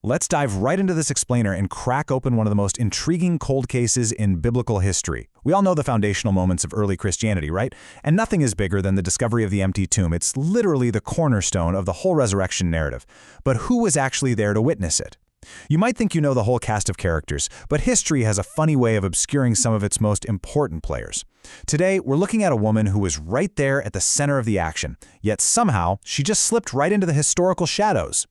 Let's dive right into this explainer and crack open one of the most intriguing cold cases in biblical history. We all know the foundational moments of early Christianity, right? And nothing is bigger than the discovery of the empty tomb. It's literally the cornerstone of the whole resurrection narrative. But who was actually there to witness it? You might think you know the whole cast of characters, but history has a funny way of obscuring some of its most important players. Today, we're looking at a woman who was right there at the center of the action, yet somehow she just slipped right into the historical shadows.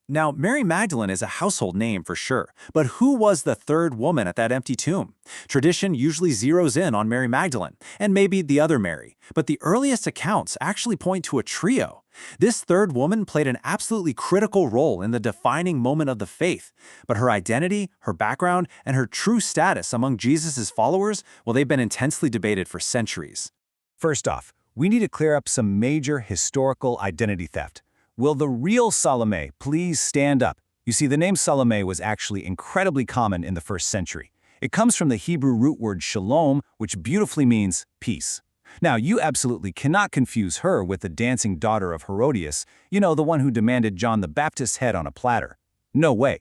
Now, Mary Magdalene is a household name for sure, but who was the third woman at that empty tomb? Tradition usually zeroes in on Mary Magdalene, and maybe the other Mary, but the earliest accounts actually point to a trio. This third woman played an absolutely critical role in the defining moment of the faith, but her identity, her background, and her true status among Jesus' followers, well, they've been intensely debated for centuries. First off, we need to clear up some major historical identity theft. Will the real Salome please stand up? You see, the name Salome was actually incredibly common in the first century. It comes from the Hebrew root word shalom, which beautifully means peace. Now, you absolutely cannot confuse her with the dancing daughter of Herodias, you know, the one who demanded John the Baptist's head on a platter. No way.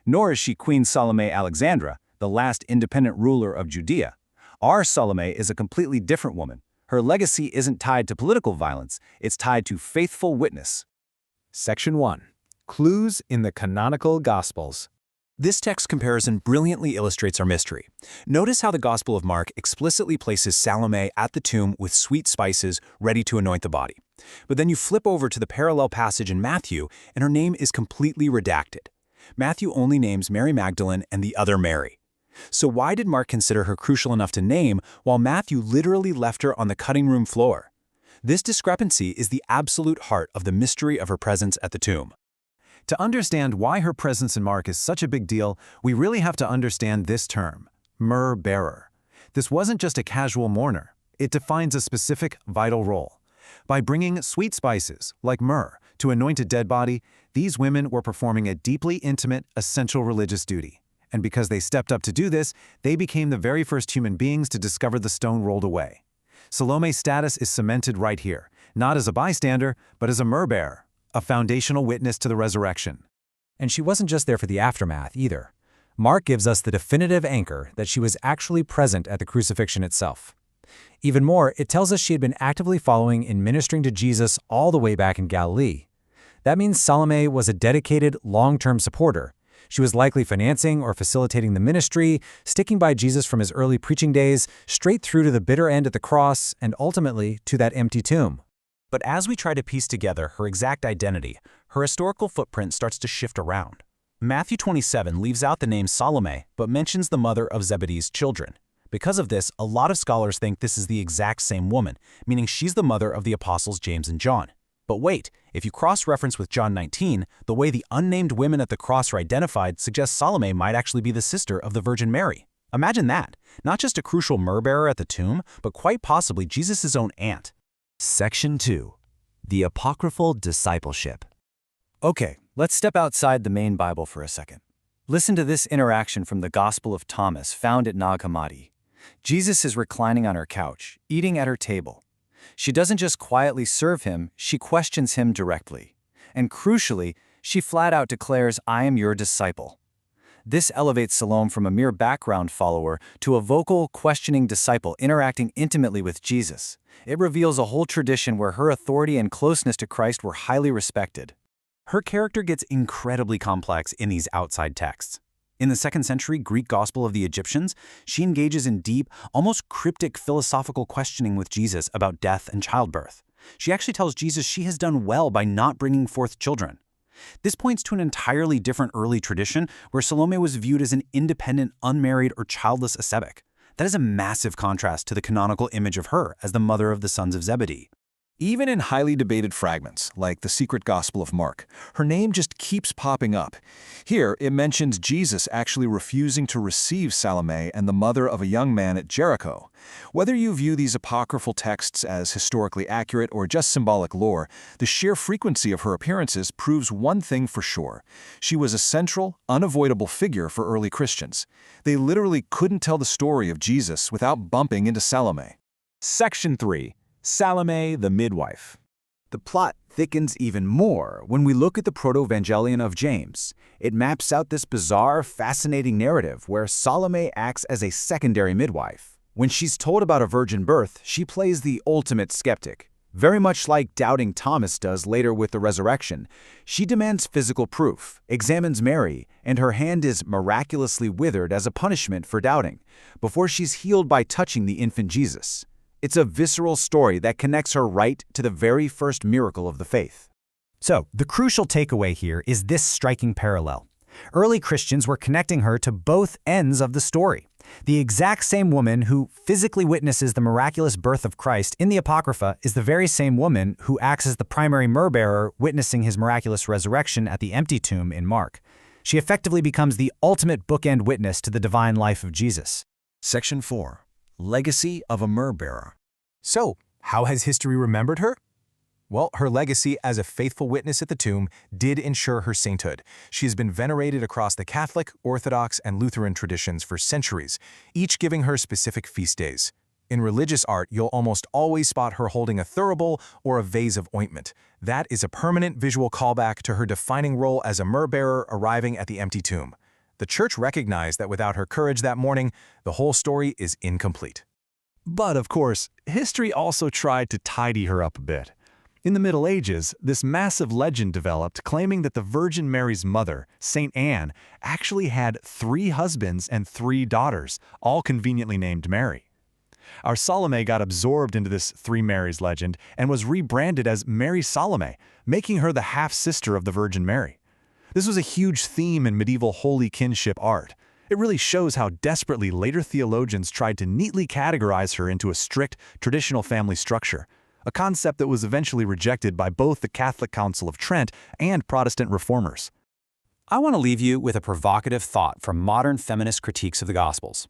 Nor is she Queen Salome Alexandra, the last independent ruler of Judea. Our Salome is a completely different woman. Her legacy isn't tied to political violence, it's tied to faithful witness. Section 1. Clues in the Canonical Gospels. This text comparison brilliantly illustrates our mystery. Notice how the Gospel of Mark explicitly places Salome at the tomb with sweet spices ready to anoint the body. But then you flip over to the parallel passage in Matthew, and her name is completely redacted. Matthew only names Mary Magdalene and the other Mary. So why did Mark consider her crucial enough to name, while Matthew literally left her on the cutting room floor? This discrepancy is the absolute heart of the mystery of her presence at the tomb. To understand why her presence in Mark is such a big deal, we really have to understand this term, myrrh bearer. This wasn't just a casual mourner. It defines a specific, vital role. By bringing sweet spices, like myrrh, to anoint a dead body, these women were performing a deeply intimate, essential religious duty. And because they stepped up to do this, they became the very first human beings to discover the stone rolled away. Salome's status is cemented right here, not as a bystander, but as a myrrh bearer, a foundational witness to the resurrection. And she wasn't just there for the aftermath either. Mark gives us the definitive anchor that she was actually present at the crucifixion itself. Even more, it tells us she had been actively following and ministering to Jesus all the way back in Galilee. That means Salome was a dedicated, long-term supporter. She was likely financing or facilitating the ministry, sticking by Jesus from his early preaching days, straight through to the bitter end at the cross, and ultimately to that empty tomb. But as we try to piece together her exact identity, her historical footprint starts to shift around. Matthew 27 leaves out the name Salome, but mentions the mother of Zebedee's children. Because of this, a lot of scholars think this is the exact same woman, meaning she's the mother of the apostles James and John. But wait, if you cross-reference with John 19, the way the unnamed women at the cross are identified suggests Salome might actually be the sister of the Virgin Mary. Imagine that, not just a crucial myrrh-bearer at the tomb, but quite possibly Jesus' own aunt. Section 2. The Apocryphal Discipleship. Okay, let's step outside the main Bible for a second. Listen to this interaction from the Gospel of Thomas found at Nag Hammadi. Jesus is reclining on her couch, eating at her table. She doesn't just quietly serve him, she questions him directly. And crucially, she flat out declares, "I am your disciple." This elevates Salome from a mere background follower to a vocal, questioning disciple interacting intimately with Jesus. It reveals a whole tradition where her authority and closeness to Christ were highly respected. Her character gets incredibly complex in these outside texts. In the 2nd century Greek Gospel of the Egyptians, she engages in deep, almost cryptic philosophical questioning with Jesus about death and childbirth. She actually tells Jesus she has done well by not bringing forth children. This points to an entirely different early tradition where Salome was viewed as an independent, unmarried, or childless ascetic. That is a massive contrast to the canonical image of her as the mother of the sons of Zebedee. Even in highly debated fragments, like the secret Gospel of Mark, her name just keeps popping up. Here, it mentions Jesus actually refusing to receive Salome and the mother of a young man at Jericho. Whether you view these apocryphal texts as historically accurate or just symbolic lore, the sheer frequency of her appearances proves one thing for sure. She was a central, unavoidable figure for early Christians. They literally couldn't tell the story of Jesus without bumping into Salome. Section 3. Salome the midwife. The plot thickens even more when we look at the Proto-Evangelion of James. It maps out this bizarre, fascinating narrative where Salome acts as a secondary midwife. When she's told about a virgin birth, she plays the ultimate skeptic. Very much like doubting Thomas does later with the resurrection, she demands physical proof, examines Mary, and her hand is miraculously withered as a punishment for doubting, before she's healed by touching the infant Jesus. It's a visceral story that connects her right to the very first miracle of the faith. So, the crucial takeaway here is this striking parallel. Early Christians were connecting her to both ends of the story. The exact same woman who physically witnesses the miraculous birth of Christ in the Apocrypha is the very same woman who acts as the primary myrrh-bearer witnessing his miraculous resurrection at the empty tomb in Mark. She effectively becomes the ultimate bookend witness to the divine life of Jesus. Section 4. Legacy of a myrrh-bearer. So, how has history remembered her? Well, her legacy as a faithful witness at the tomb did ensure her sainthood. She has been venerated across the Catholic, Orthodox, and Lutheran traditions for centuries, each giving her specific feast days. In religious art, you'll almost always spot her holding a thurible or a vase of ointment. That is a permanent visual callback to her defining role as a myrrh-bearer arriving at the empty tomb. The Church recognized that without her courage that morning, the whole story is incomplete. But, of course, history also tried to tidy her up a bit. In the Middle Ages, this massive legend developed claiming that the Virgin Mary's mother, Saint Anne, actually had 3 husbands and 3 daughters, all conveniently named Mary. Our Salome got absorbed into this 3 Marys legend and was rebranded as Mary Salome, making her the half-sister of the Virgin Mary. This was a huge theme in medieval holy kinship art. It really shows how desperately later theologians tried to neatly categorize her into a strict, traditional family structure, a concept that was eventually rejected by both the Catholic Council of Trent and Protestant reformers. I want to leave you with a provocative thought from modern feminist critiques of the Gospels.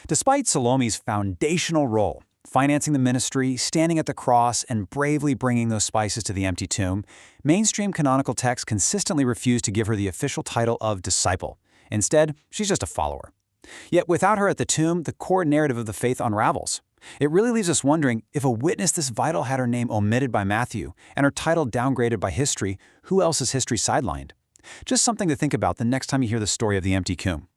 Despite Salome's foundational role, financing the ministry, standing at the cross, and bravely bringing those spices to the empty tomb, mainstream canonical texts consistently refuse to give her the official title of disciple. Instead, she's just a follower. Yet without her at the tomb, the core narrative of the faith unravels. It really leaves us wondering, if a witness this vital had her name omitted by Matthew and her title downgraded by history, who else is history sidelined? Just something to think about the next time you hear the story of the empty tomb.